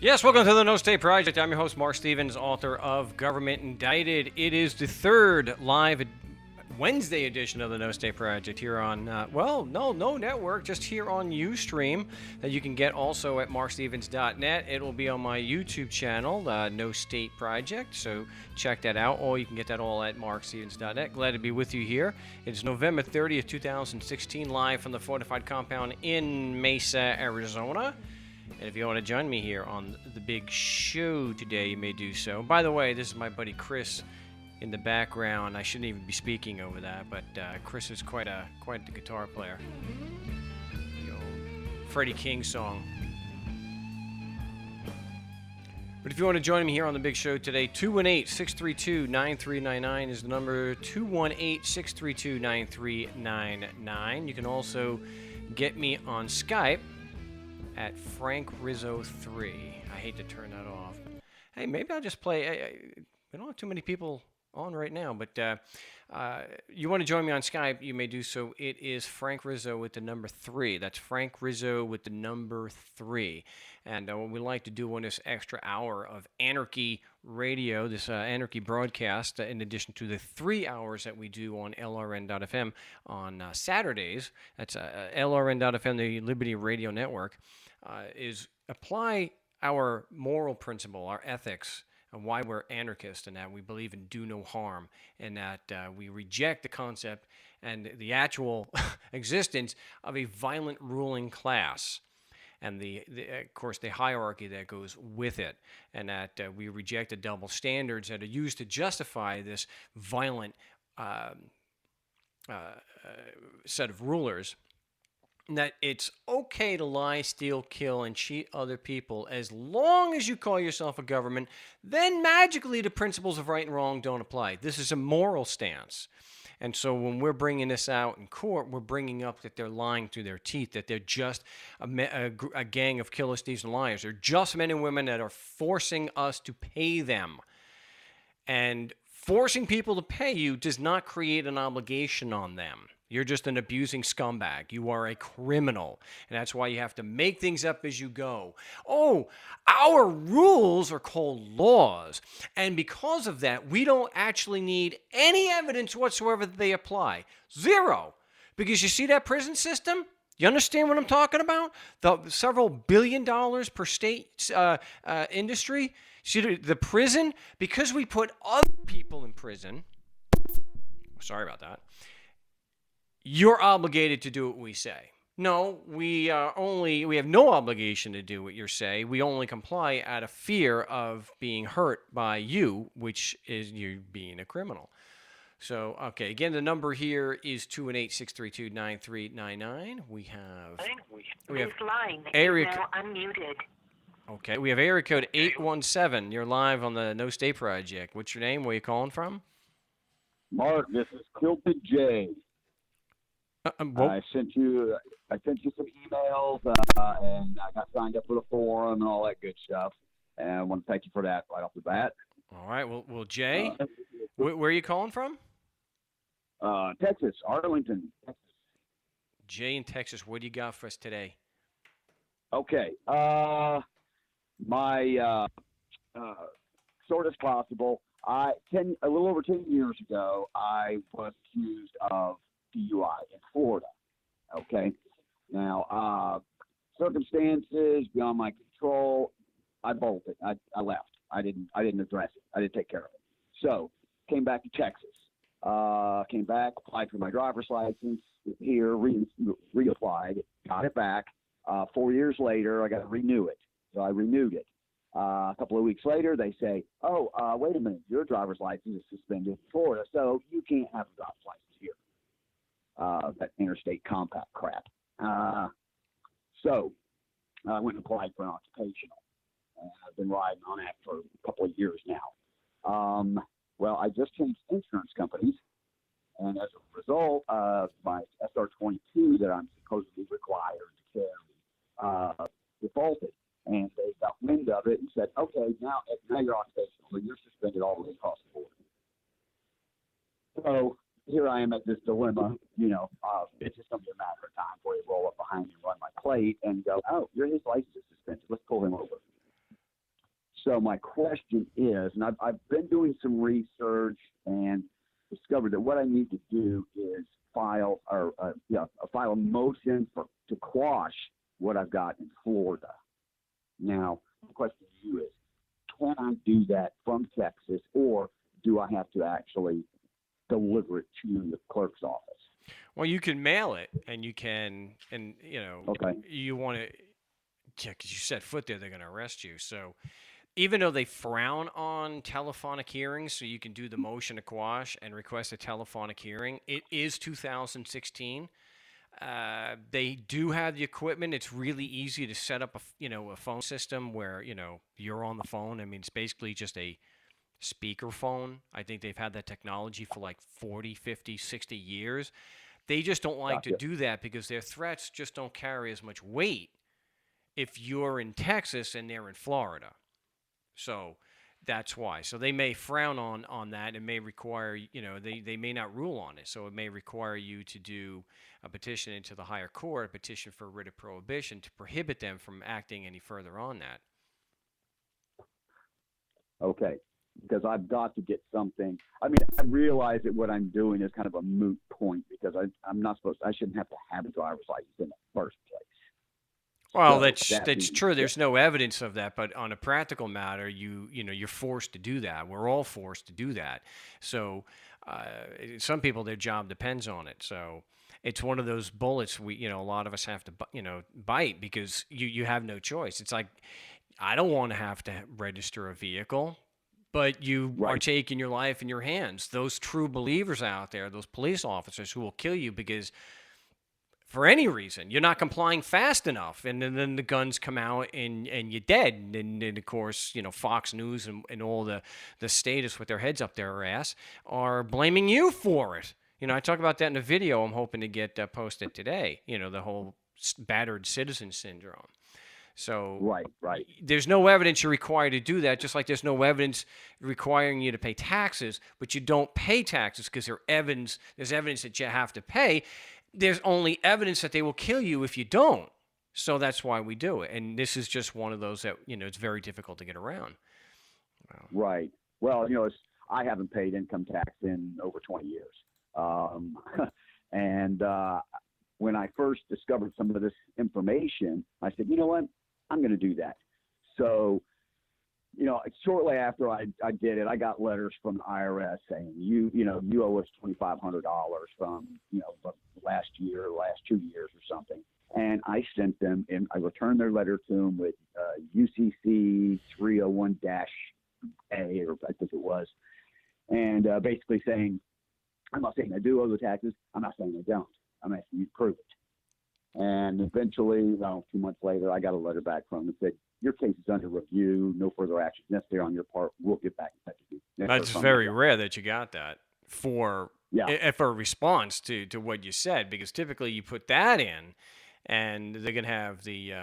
Yes, welcome to the No State Project. I'm your host, Marc Stevens, author of Government Indicted. It is the third live Wednesday edition of the No State Project here on, no network, just here on Ustream that you can get also at markstevens.net. It will be on my YouTube channel, No State Project, so check that out, or you can get that all at markstevens.net. Glad to be with you here. It's November 30th, 2016, live from the fortified compound in Mesa, Arizona. And if you want to join me here on the big show today, you may do so. By the way, this is my buddy Chris in the background. I shouldn't even be speaking over that, but Chris is quite the guitar player. The old Freddie King song. But if you want to join me here on the big show today, 218-632-9399 is the number, 218-632-9399. You can also get me on Skype at Frank Rizzo 3. I hate to turn that off. Hey, maybe I'll just play. We don't have too many people on right now, but you want to join me on Skype, you may do so. It is Frank Rizzo with the number 3. That's Frank Rizzo with the number 3. And what we like to do on this extra hour of Anarchy Radio, this Anarchy broadcast, in addition to the 3 hours that we do on LRN.FM on Saturdays, that's LRN.FM, the Liberty Radio Network, is apply our moral principle, our ethics, and why we're anarchists, and that we believe in do no harm, and that we reject the concept and the actual existence of a violent ruling class, and of course the hierarchy that goes with it, and that we reject the double standards that are used to justify this violent set of rulers. That it's okay to lie, steal, kill, and cheat other people as long as you call yourself a government. Then magically the principles of right and wrong don't apply. This is a moral stance. And so when we're bringing this out in court, we're bringing up that they're lying through their teeth, that they're just a gang of killers, thieves, and liars. They're just men and women that are forcing us to pay them. And forcing people to pay you does not create an obligation on them. You're just an abusing scumbag. You are a criminal. And that's why you have to make things up as you go. Oh, our rules are called laws. And because of that, we don't actually need any evidence whatsoever that they apply. Zero. Because you see that prison system? You understand what I'm talking about? The several $billion per state industry. See, the prison, because we put other people in prison, sorry about that, you're obligated to do what we say. No, we have no obligation to do what you say. We only comply out of fear of being hurt by you, which is you being a criminal. So, okay, again, the number here is 218-632-9399. We have line area is now unmuted. Okay, we have area code 817. You're live on the No State Project. What's your name? Where are you calling from? Mark, this is Quilted J. I sent you some emails, and I got signed up for the forum and all that good stuff. And I want to thank you for that right off the bat. All right. Well, Jay, where are you calling from? Texas, Arlington, Texas. Jay in Texas, what do you got for us today? Okay. My short as possible. A little over 10 years ago, I was accused of DUI in Florida. Okay. Now, circumstances beyond my control, I bolted. I left. I didn't address it. I didn't take care of it. So, came back to Texas. Came back, applied for my driver's license here, reapplied, got it back. 4 years later, I got to renew it. So I renewed it. A couple of weeks later, they say, wait a minute, your driver's license is suspended in Florida, so you can't have a driver's license here. That interstate compact crap. So I went and applied for an occupational. And I've been riding on that for a couple of years now. Well, I just changed insurance companies, and as a result, my SR22 that I'm supposedly required to carry defaulted. And they got wind of it and said, okay, now you're occupational, so you're suspended all the way across the board. So here I am at this dilemma, it's just going to be a matter of time before they roll up behind me and run my plate and go, oh, his license is suspended. Let's pull him over. So my question is, and I've been doing some research and discovered that what I need to do is file a motion to quash what I've got in Florida. Now, the question to you is, can I do that from Texas, or do I have to actually deliver it to the clerk's office? Well, you can mail it, and you can, and Okay. you want to, yeah, because you set foot there, they're going to arrest you. So even though they frown on telephonic hearings, so you can do the motion to quash and request a telephonic hearing, it is 2016. They do have the equipment. It's really easy to set up a phone system where you're on the phone. I mean, it's basically just a speaker phone. I think they've had that technology for like 40, 50, 60 years. They just don't like to Gotcha. do that because their threats just don't carry as much weight if you're in Texas and they're in Florida. So that's why. So they may frown on that and may require, they may not rule on it. So it may require you to do a petition into the higher court, a petition for writ of prohibition to prohibit them from acting any further on that. Okay. Because I've got to get something. I mean, I realize that what I'm doing is kind of a moot point because I shouldn't have to have a driver's license in the first place. Well, So that's true. There's no evidence of that, but on a practical matter, you're forced to do that. We're all forced to do that. So some people, their job depends on it. So it's one of those bullets a lot of us have to bite because you have no choice. It's like I don't want to have to register a vehicle, but you are Right. taking your life in your hands. Those true believers out there, those police officers who will kill you because for any reason you're not complying fast enough, and then the guns come out and you're dead. And of course, Fox News and all the status with their heads up their ass are blaming you for it. I talk about that in a video I'm hoping to get posted today. The whole battered citizen syndrome. So Right. there's no evidence you're required to do that, just like there's no evidence requiring you to pay taxes, but you don't pay taxes because there's evidence that you have to pay. There's only evidence that they will kill you if you don't. So that's why we do it. And this is just one of those that, it's very difficult to get around. Right. Well, I haven't paid income tax in over 20 years. Um, and when I first discovered some of this information, I said, you know what? I'm going to do that. So, shortly after I did it, I got letters from the IRS saying, you owe us $2,500 from, last year, last 2 years or something. And I sent them, and I returned their letter to them with UCC 301-A, or I think it was, and basically saying, I'm not saying I do owe the taxes. I'm not saying I don't. I'm asking you to prove it. And eventually, 2 months later, I got a letter back from them that said, your case is under review. No further action necessary on your part. We'll get back in touch with you. That's very rare that you got that for Yeah. for a response to what you said, because typically you put that in, and they're gonna have the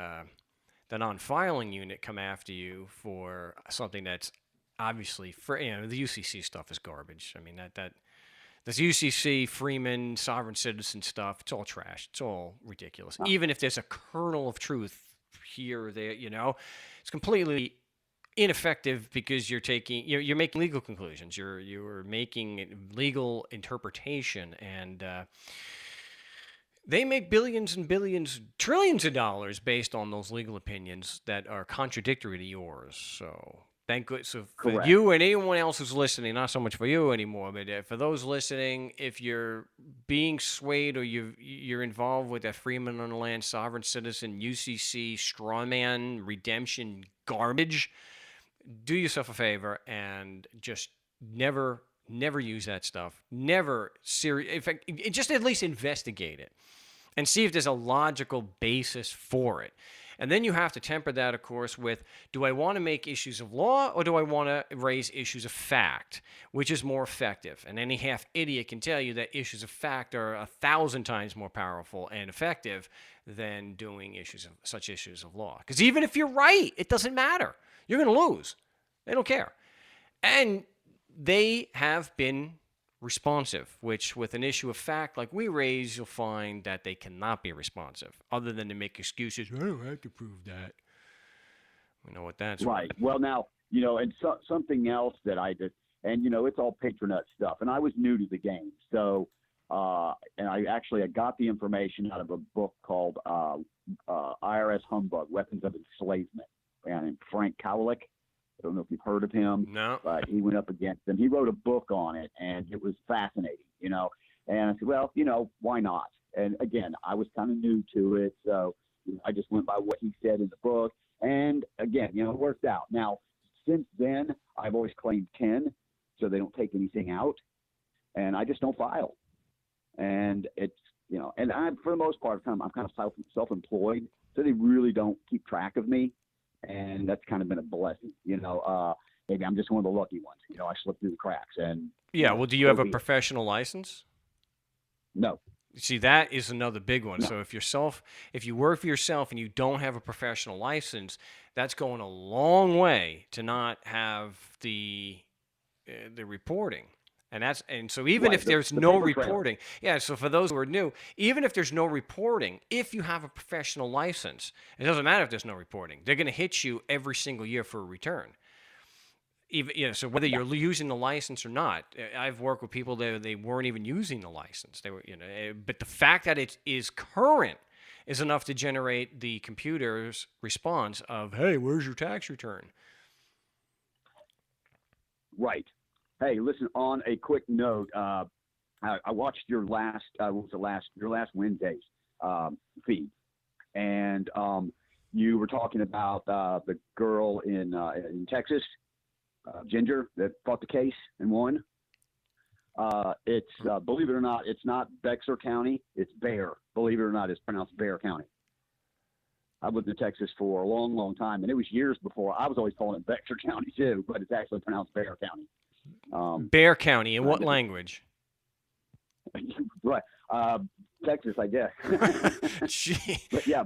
non-filing unit come after you for something that's obviously for the UCC stuff is garbage. I mean that this UCC, Freeman, sovereign citizen stuff, it's all trash. It's all ridiculous. Even if there's a kernel of truth here or there, it's completely ineffective because you're making legal conclusions. You're making legal interpretation, and they make billions and billions, trillions of dollars based on those legal opinions that are contradictory to yours. So thank goodness. So for Correct. you and anyone else who's listening, not so much for you anymore, but for those listening, if you're being swayed or you're involved with that Freeman on the land, sovereign citizen, UCC, strawman, redemption garbage, do yourself a favor and just never use that stuff. Never in fact, just at least investigate it and see if there's a logical basis for it. And then you have to temper that, of course, with, do I want to make issues of law or do I want to raise issues of fact? Which is more effective? And any half idiot can tell you that issues of fact are 1,000 times more powerful and effective than doing such issues of law. Because even if you're right, it doesn't matter. You're going to lose. They don't care. And they have been responsive, which with an issue of fact like we raise, you'll find that they cannot be responsive other than to make excuses. I don't have to prove that. We know what that's Right. Well, now, And something else that I did, and it's all Patronut stuff, and I was new to the game, so and I got the information out of a book called IRS Humbug: Weapons of Enslavement, and Frank Kowalik. I don't know if you've heard of him, No. but he went up against them. He wrote a book on it, and it was fascinating, And I said, well, why not? And again, I was kind of new to it, so I just went by what he said in the book. And again, it worked out. Now, since then, I've always claimed 10, so they don't take anything out, and I just don't file. And it's, and I'm, for the most part, I'm kind of self-employed, so they really don't keep track of me. And that's kind of been a blessing, maybe I'm just one of the lucky ones, I slip through the cracks. And Yeah. Well, do you have a professional license? No. See, that is another big one. No. So if you work for yourself and you don't have a professional license, that's going a long way to not have the reporting. And so even Right, if there's the no paper trail. reporting, yeah, so for those who are new, even if there's no reporting, if you have a professional license, it doesn't matter if there's no reporting. They're going to hit you every single year for a return. Even so whether you're using the license or not, I've worked with people that they weren't even using the license. They were, but the fact that it is current is enough to generate the computer's response of, "Hey, where's your tax return?" Right. Hey, listen. On a quick note, I watched your last your last Wednesday's feed, and you were talking about the girl in Texas, Ginger, that fought the case and won. It's believe it or not, it's not Bexar County, it's Bexar. Believe it or not, it's pronounced Bexar County. I lived in Texas for a long, long time, and it was years before. I was always calling it Bexar County too, but it's actually pronounced Bexar County. Bexar County. In what language? Right. Texas, I guess. Gee. But yeah,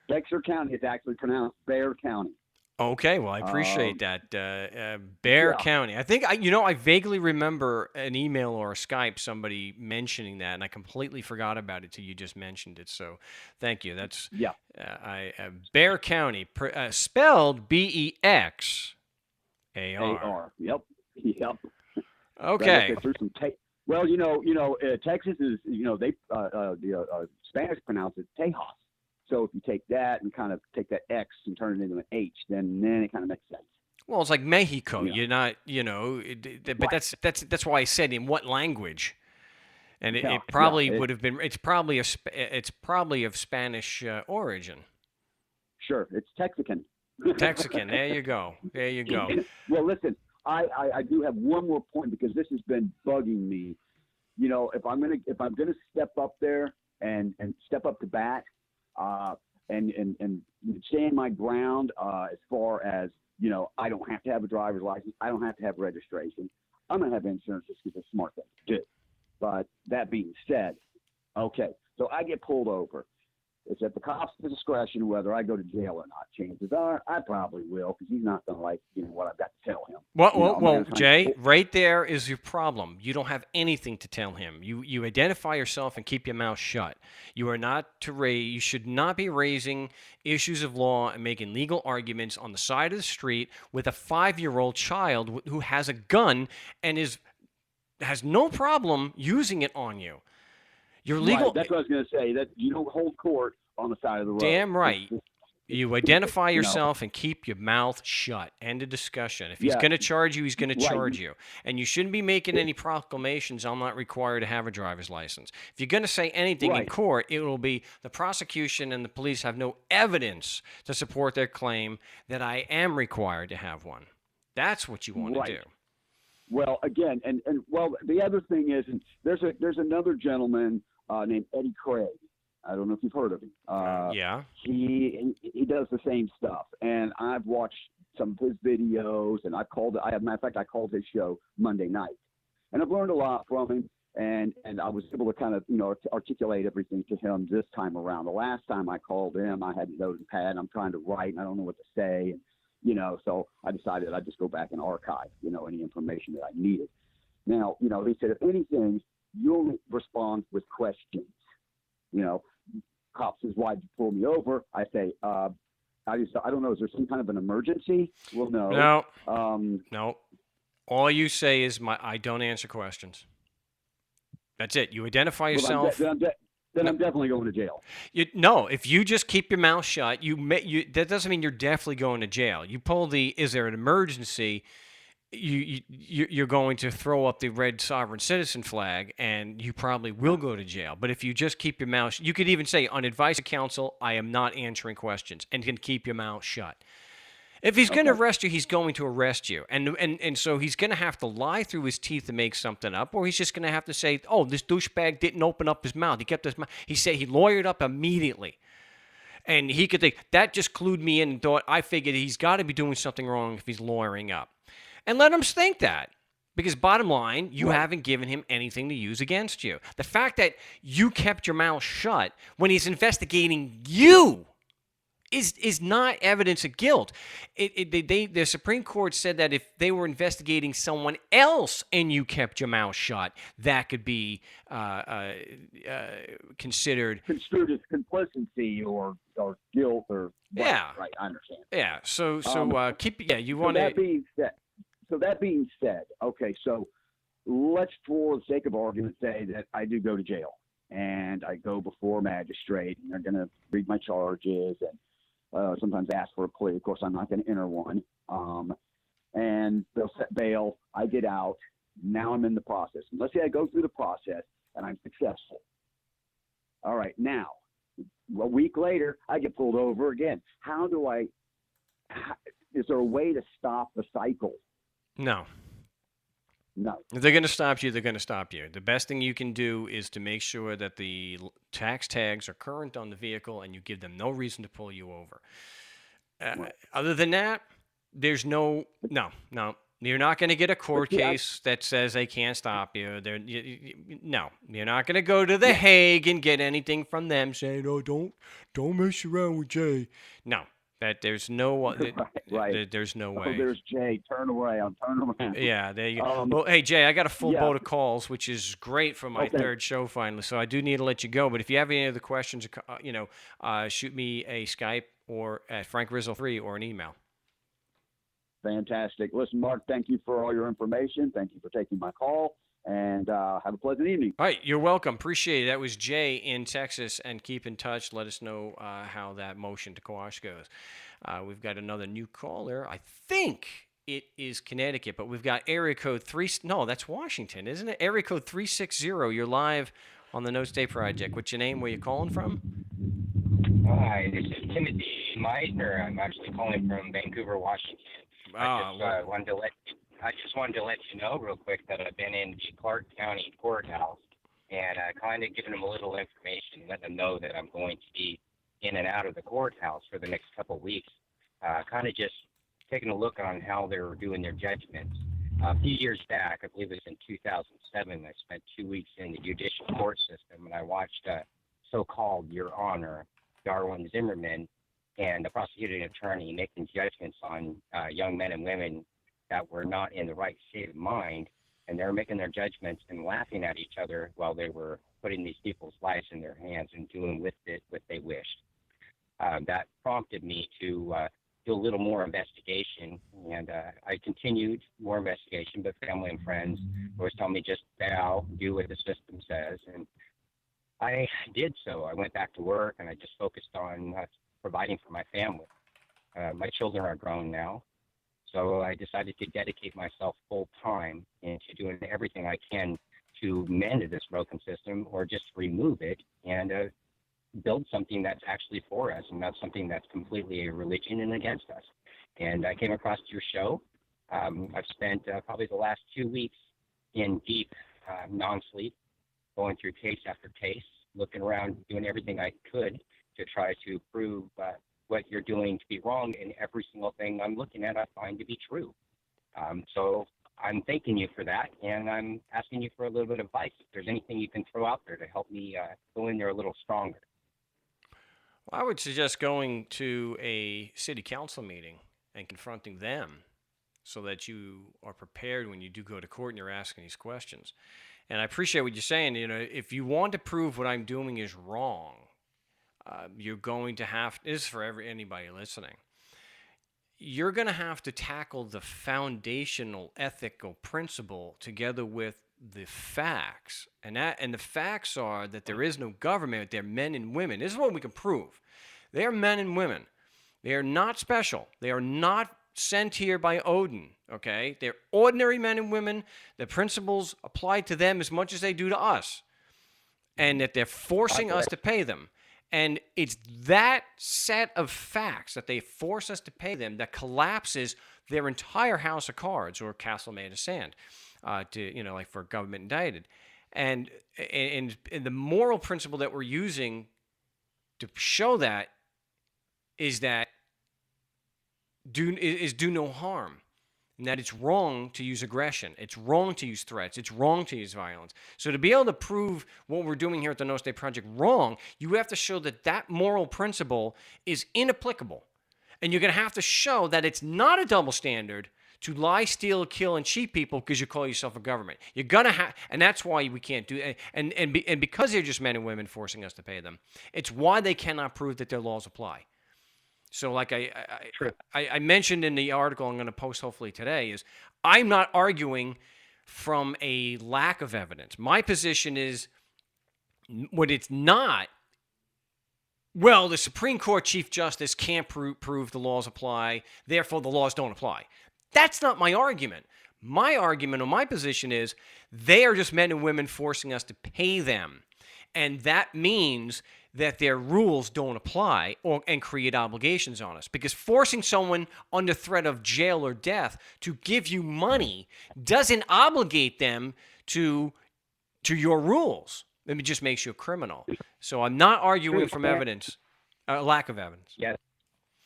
Bexar County is actually pronounced Bexar County. Okay, well, I appreciate that. Bexar County. I think I vaguely remember an email or a Skype somebody mentioning that, and I completely forgot about it till you just mentioned it. So, thank you. That's Bexar County, spelled Bexar. Yep. Okay. Well, Texas is, they the Spanish pronounce it Tejas. So if you take that and kind of take that X and turn it into an H, then it kind of makes sense. Well, it's like Mexico. Yeah. You're not, but Right. that's why I said in what language. And it Yeah, probably yeah, would have been. It's probably of Spanish origin. Sure, it's Texican. Texican. There you go. There you go. Well, listen, I do have one more point because this has been bugging me. If I'm gonna step up there and step up to bat, and stand my ground as far as I don't have to have a driver's license, I don't have to have registration. I'm gonna have insurance just because it's a smart thing to do. But that being said, okay, so I get pulled over. It's at the cop's discretion whether I go to jail or not. Chances are I probably will because he's not going to like what I've got to tell him. Well, Jay, right there is your problem. You don't have anything to tell him. You identify yourself and keep your mouth shut. You are not to raise. You should not be raising issues of law and making legal arguments on the side of the street with a 5-year-old child who has a gun and has no problem using it on you. Your legal. Right, that's what I was going to say. That you don't hold court on the side of the road. Damn right. You identify yourself and keep your mouth shut. End of discussion. If he's going to charge you, he's going to charge you. And you shouldn't be making any proclamations, I'm not required to have a driver's license. If you're going to say anything in court, it will be the prosecution and the police have no evidence to support their claim that I am required to have one. That's what you want to do. Well, again, and the other thing is, and there's another gentleman named Ep3. I don't know if you've heard of him. Yeah. He does the same stuff, and I've watched some of his videos, and I called his show Monday night, and I've learned a lot from him, and I was able to kind of articulate everything to him this time around. The last time I called him, I had a note pad, and I'm trying to write, and I don't know what to say, and so I decided I'd just go back and archive any information that I needed. Now he said, if anything, you'll respond with questions. Cop says, why'd you pull me over? I say, I don't know. Is there some kind of an emergency? Well, no. No, Um, no. All you say is I don't answer questions. That's it. You identify well, yourself. then No, I'm definitely going to jail. no, if you just keep your mouth shut, that doesn't mean you're definitely going to jail. You pull the is there an emergency? You're going to throw up the red sovereign citizen flag, and you probably will go to jail. But if you just keep your mouth, you could even say on advice of counsel, I am not answering questions, and can keep your mouth shut. If he's going to Okay. arrest you, he's going to arrest you. And so he's going to have to lie through his teeth to make something up, or he's just going to have to say, oh, this douchebag didn't open up his mouth. He kept his mouth. He said he lawyered up immediately. And he could think, that just clued me in and thought, I figured he's got to be doing something wrong if he's lawyering up. And let him think that. Because bottom line, you Right. haven't given him anything to use against you. The fact that you kept your mouth shut when he's investigating you is not evidence of guilt. The Supreme Court said that if they were investigating someone else and you kept your mouth shut, that could be considered. Construed as complicity or guilt or right, Yeah, right. I understand. yeah. So keep. Yeah, you So want that to. being said, okay. So let's, for the sake of argument, say that I do go to jail and I go before a magistrate, and they're going to read my charges and sometimes ask for a plea. Of course, I'm not going to enter one. And they'll set bail. I get out. Now I'm in the process. And let's say I go through the process and I'm successful. All right. Now, a week later, I get pulled over again. Is there a way to stop the cycle? No. No. If they're going to stop you, they're going to stop you. The best thing you can do is to make sure that the tax tags are current on the vehicle and you give them no reason to pull you over. Right. Other than that, there's no. You're not going to get a court see, case that says they can't stop you. No, you're not going to go to The Hague and get anything from them saying, "Oh, don't mess around with Jay." No, there's no. Right. There's no Oh, way. there's Jay. Turn away. I'm turning around. Yeah, there you go. Well, hey, Jay, I got a full Yeah. boat of calls, which is great for my Okay. third show finally. So I do need to let you go. But if you have any other questions, shoot me a Skype or at Frank Rizzo 3 or an email. Fantastic. Listen, Mark, thank you for all your information. Thank you for taking my call, and have a pleasant evening. All right, you're welcome. Appreciate it. That was Jay in Texas, and keep in touch. Let us know how that motion to quash goes. We've got another new caller. I think it is Connecticut, but we've got area code 3. No, that's Washington, isn't it? Area code 360. You're live on the No Stay Project. What's your name? Where you calling from? Hi, this is Timothy Meisner. I'm actually calling from Vancouver, Washington. I just wanted to let you know real quick that I've been in the Clark County courthouse and kind of giving them a little information, letting them know that I'm going to be in and out of the courthouse for the next couple of weeks. Kind of just taking a look on how they're doing their judgments. A few years back, I believe it was in 2007, I spent 2 weeks in the judicial court system, and I watched so-called Your Honor, Darwin Zimmerman, and the prosecuting attorney making judgments on young men and women that were not in the right state of mind, and they were making their judgments and laughing at each other while they were putting these people's lives in their hands and doing with it what they wished. That prompted me to do a little more investigation, and I continued more investigation, but family and friends always tell me just bow, do what the system says, and I did so. I went back to work, and I just focused on providing for my family. My children are grown now, so I decided to dedicate myself full time into doing everything I can to mend this broken system or just remove it and build something that's actually for us and not something that's completely a religion and against us. And I came across your show. I've spent probably the last 2 weeks in deep non-sleep, going through case after case, looking around, doing everything I could to try to prove what you're doing to be wrong, and every single thing I'm looking at I find to be true. So I'm thanking you for that, and I'm asking you for a little bit of advice. If there's anything you can throw out there to help me go in there a little stronger. Well, I would suggest going to a city council meeting and confronting them so that you are prepared when you do go to court and you're asking these questions. And I appreciate what you're saying. If you want to prove what I'm doing is wrong, You're going to have, this is for anybody listening, you're going to have to tackle the foundational ethical principle together with the facts. And the facts are that there is no government, they're men and women. This is what we can prove. They are men and women. They are not special. They are not sent here by Odin, okay? They're ordinary men and women. The principles apply to them as much as they do to us. And that they're forcing us to pay them. And it's that set of facts that they force us to pay them that collapses their entire house of cards or castle made of sand, like for government indicted. And the moral principle that we're using to show that is that do no harm. And that it's wrong to use aggression. It's wrong to use threats. It's wrong to use violence. So to be able to prove what we're doing here at the No State Project wrong, you have to show that that moral principle is inapplicable. And you're going to have to show that it's not a double standard to lie, steal, kill, and cheat people because you call yourself a government. You're going to have, and that's why we can't do it. And because they're just men and women forcing us to pay them, it's why they cannot prove that their laws apply. So like I mentioned in the article I'm going to post hopefully today is I'm not arguing from a lack of evidence. My position is what it's not, well, the Supreme Court Chief Justice can't prove the laws apply, therefore the laws don't apply. That's not my argument. My argument or my position is they are just men and women forcing us to pay them. And that means that their rules don't apply and create obligations on us. Because forcing someone under threat of jail or death to give you money doesn't obligate them to your rules. It just makes you a criminal. So I'm not arguing from evidence, lack of evidence.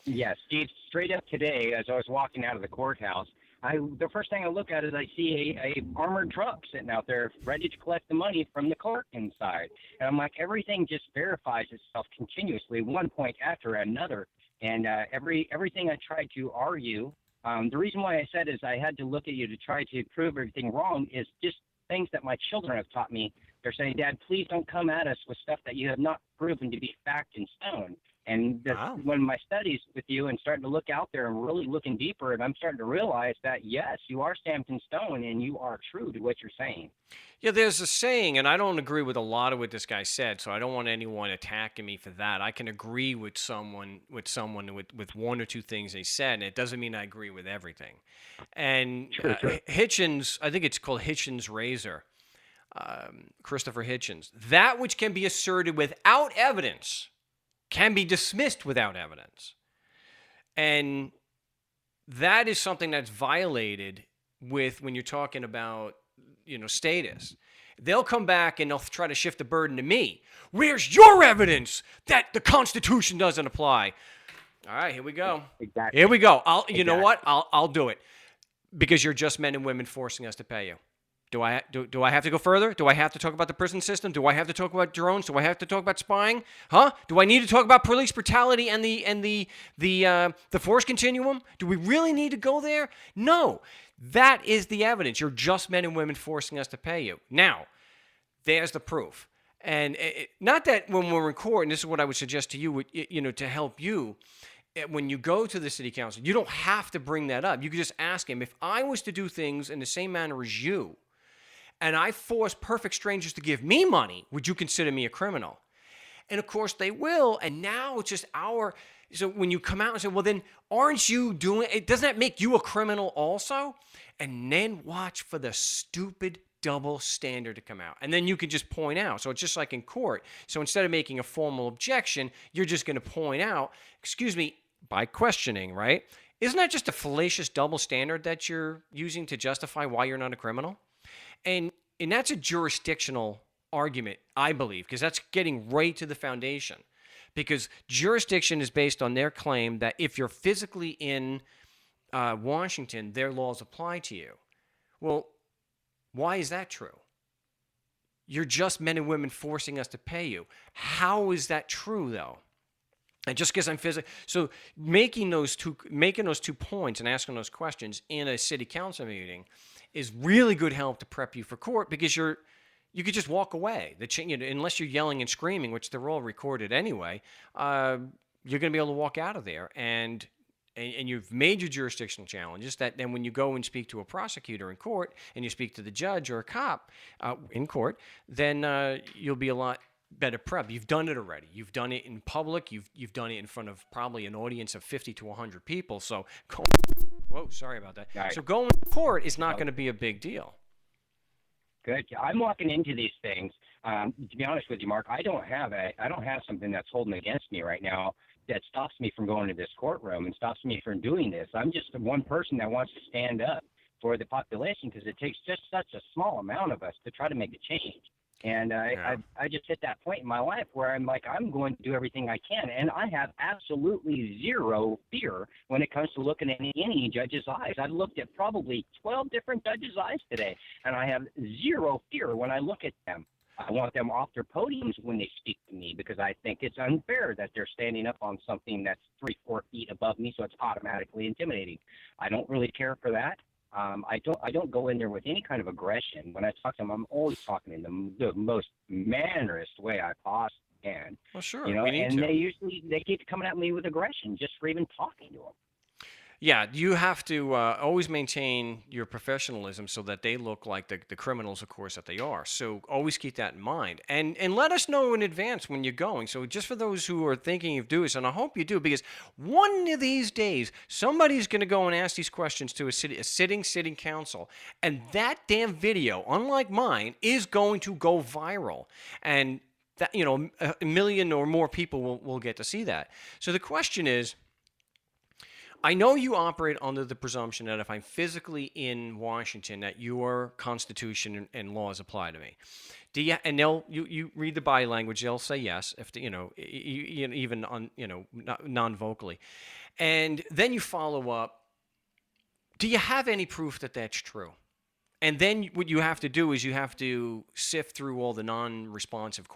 Yes, Steve, straight up today, as I was walking out of the courthouse, the first thing I look at is I see a armored truck sitting out there ready to collect the money from the clerk inside. And I'm like, everything just verifies itself continuously, one point after another. And everything I tried to argue, the reason why I said is I had to look at you to try to prove everything wrong is just things that my children have taught me. They're saying, Dad, please don't come at us with stuff that you have not proven to be fact and stone. And when my studies with you and starting to look out there and really looking deeper, and I'm starting to realize that, yes, you are stamped in stone and you are true to what you're saying. Yeah, there's a saying, and I don't agree with a lot of what this guy said, so I don't want anyone attacking me for that. I can agree with someone with one or two things they said, and it doesn't mean I agree with everything. And sure. Hitchens, I think it's called Hitchens' razor, Christopher Hitchens. That which can be asserted without evidence can be dismissed without evidence. And that is something that's violated when you're talking about, status. They'll come back and they'll try to shift the burden to me. Where's your evidence that the Constitution doesn't apply? All right, here we go. Exactly. Here we go. You know what? I'll do it. Because you're just men and women forcing us to pay you. Do I have to go further? Do I have to talk about the prison system? Do I have to talk about drones? Do I have to talk about spying? Huh? Do I need to talk about police brutality and the force continuum? Do we really need to go there? No. That is the evidence. You're just men and women forcing us to pay you. Now, there's the proof. And not that when we're in court, and this is what I would suggest to you, to help you, when you go to the city council, you don't have to bring that up. You can just ask him, if I was to do things in the same manner as you, and I force perfect strangers to give me money, would you consider me a criminal? And of course they will. And now it's just so when you come out and say, well, then aren't you doing it? Doesn't that make you a criminal also? And then watch for the stupid double standard to come out. And then you can just point out. So it's just like in court. So instead of making a formal objection, you're just going to point out, excuse me, by questioning, right? Isn't that just a fallacious double standard that you're using to justify why you're not a criminal? And that's a jurisdictional argument, I believe, because that's getting right to the foundation. Because jurisdiction is based on their claim that if you're physically in Washington, their laws apply to you. Well, why is that true? You're just men and women forcing us to pay you. How is that true, though? And just because I'm physically... So making those two points and asking those questions in a city council meeting is really good help to prep you for court, because you're you could just walk away. Unless you're yelling and screaming, which they're all recorded anyway, you're going to be able to walk out of there. And you've made your jurisdictional challenges. That then when you go and speak to a prosecutor in court, and you speak to the judge or a cop in court, then you'll be a lot better prep. You've done it already. You've done it in public. You've done it in front of probably an audience of 50 to 100 people. So, whoa, sorry about that. Right. So going to court is not going to be a big deal. Good. I'm walking into these things. To be honest with you, Mark, I don't have something that's holding against me right now that stops me from going to this courtroom and stops me from doing this. I'm just one person that wants to stand up for the population because it takes just such a small amount of us to try to make a change. And I just hit that point in my life where I'm like, I'm going to do everything I can. And I have absolutely zero fear when it comes to looking at any judge's eyes. I've looked at probably 12 different judges' eyes today, and I have zero fear when I look at them. I want them off their podiums when they speak to me because I think it's unfair that they're standing up on something that's 3-4 feet above me, so it's automatically intimidating. I don't really care for that. I don't go in there with any kind of aggression. When I talk to them, I'm always talking in the most mannerest way I possibly can. Well, sure. We need to. They keep coming at me with aggression just for even talking to them. Yeah, you have to always maintain your professionalism so that they look like the criminals, of course, that they are. So always keep that in mind. And let us know in advance when you're going. So just for those who are thinking of doing this, and I hope you do, because one of these days, somebody's going to go and ask these questions to a sitting council. And that damn video, unlike mine, is going to go viral. And that, a million or more people will get to see that. So the question is, I know you operate under the presumption that if I'm physically in Washington, that your Constitution and laws apply to me. Do you? And you read the body language. They'll say yes, if even on non-vocally, and then you follow up. Do you have any proof that that's true? And then what you have to do is you have to sift through all the non-responsive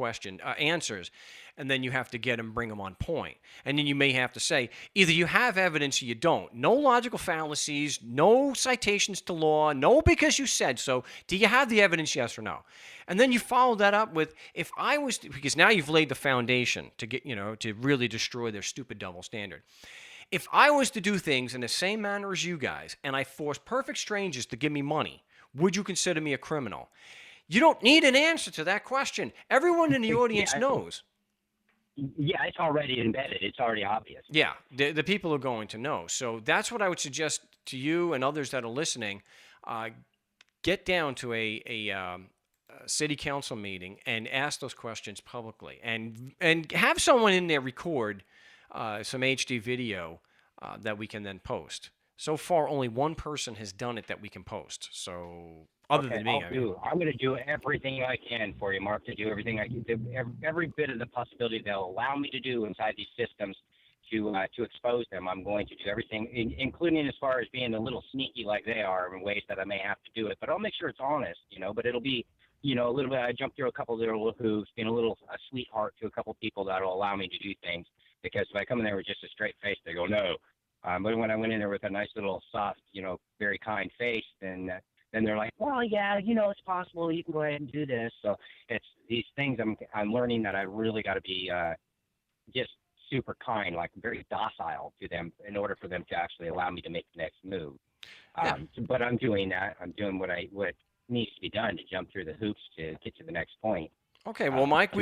answers, and then you have to bring them on point. And then you may have to say, either you have evidence or you don't. No logical fallacies, no citations to law, no because you said so. Do you have the evidence, yes or no? And then you follow that up with, because now you've laid the foundation to get, to really destroy their stupid double standard. If I was to do things in the same manner as you guys, and I forced perfect strangers to give me money, would you consider me a criminal? You don't need an answer to that question. Everyone in the audience knows. Yeah, it's already embedded. It's already obvious. Yeah, the people are going to know. So that's what I would suggest to you and others that are listening. Get down to a city council meeting and ask those questions publicly. And have someone in there record some HD video that we can then post. So far, only one person has done it that we can post. So, other than me, I'm going to do everything I can for you, Mark, to do everything I can, every bit of the possibility they'll allow me to do inside these systems to expose them. I'm going to do everything, including as far as being a little sneaky like they are in ways that I may have to do it. But I'll make sure it's honest, But it'll be, a little bit. I jumped through a couple of little hoops, being a sweetheart to a couple of people that'll allow me to do things. Because if I come in there with just a straight face, they go no. But when I went in there with a nice little soft, very kind face, then they're like, well, yeah, it's possible. You can go ahead and do this. So it's these things I'm learning that I really got to be just super kind, like very docile to them in order for them to actually allow me to make the next move. But I'm doing that. I'm doing what needs to be done to jump through the hoops to get to the next point. Okay, well, Mike,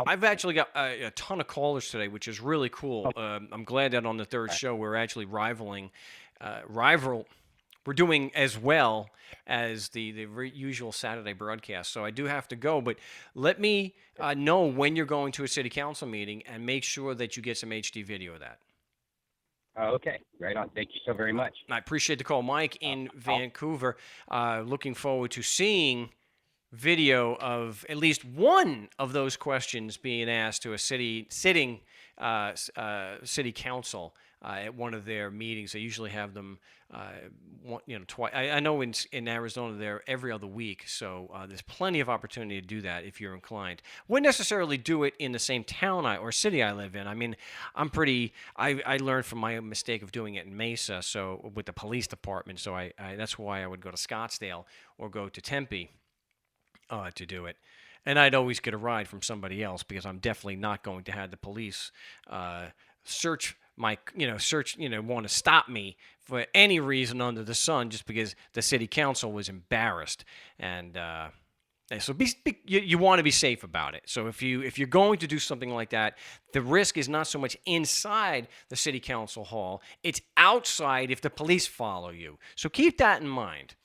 I've actually got a ton of callers today, which is really cool. I'm glad that on the third show we're actually we're doing as well as the usual Saturday broadcast. So I do have to go, but let me know when you're going to a city council meeting and make sure that you get some HD video of that. Okay, right on. Thank you so very much. I appreciate the call, Mike in Vancouver. Looking forward to seeing video of at least one of those questions being asked to a sitting city council at one of their meetings. They usually have them, twice. I know in Arizona they're every other week, so there's plenty of opportunity to do that if you're inclined. Wouldn't necessarily do it in the same town or city I live in. I mean, I learned from my mistake of doing it in Mesa, so with the police department. So I that's why I would go to Scottsdale or go to Tempe. to do it. And I'd always get a ride from somebody else because I'm definitely not going to have the police search my, want to stop me for any reason under the sun just because the city council was embarrassed. And so you want to be safe about it. So if you're going to do something like that, the risk is not so much inside the city council hall; it's outside if the police follow you. So keep that in mind.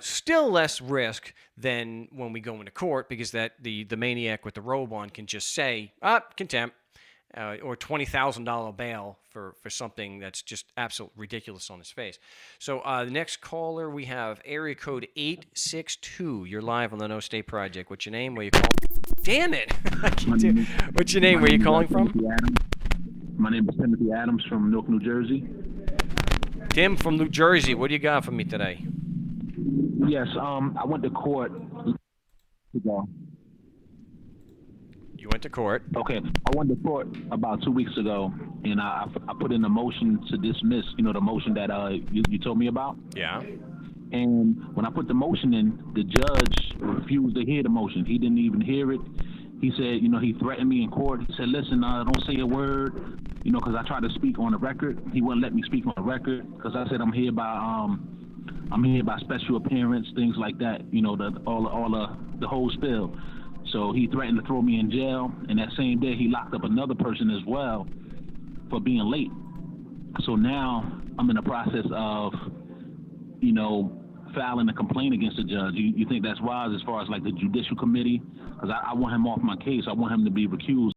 Still less risk than when we go into court because that the maniac with the robe on can just say contempt or $20,000 bail for something that's just absolutely ridiculous on his face. So the next caller we have area code 862. You're live on the No State Project. What's your name? Where you calling? Damn it! What's your name? Where you calling from? My name is Timothy Adams from Newark, New Jersey. Tim from New Jersey. What do you got for me today? Yes, I went to court. You went to court. Okay, I went to court about 2 weeks ago, and I put in a motion to dismiss. You know, the motion that you told me about. Yeah. And when I put the motion in, the judge refused to hear the motion. He didn't even hear it. He said, he threatened me in court. He said, listen, don't say a word, because I tried to speak on the record. He wouldn't let me speak on the record because I said I'm here by special appearance, things like that, the whole spill. So he threatened to throw me in jail, and that same day he locked up another person as well for being late. So now I'm in the process of, filing a complaint against the judge. You think that's wise as far as like the judicial committee? Because I want him off my case. I want him to be recused.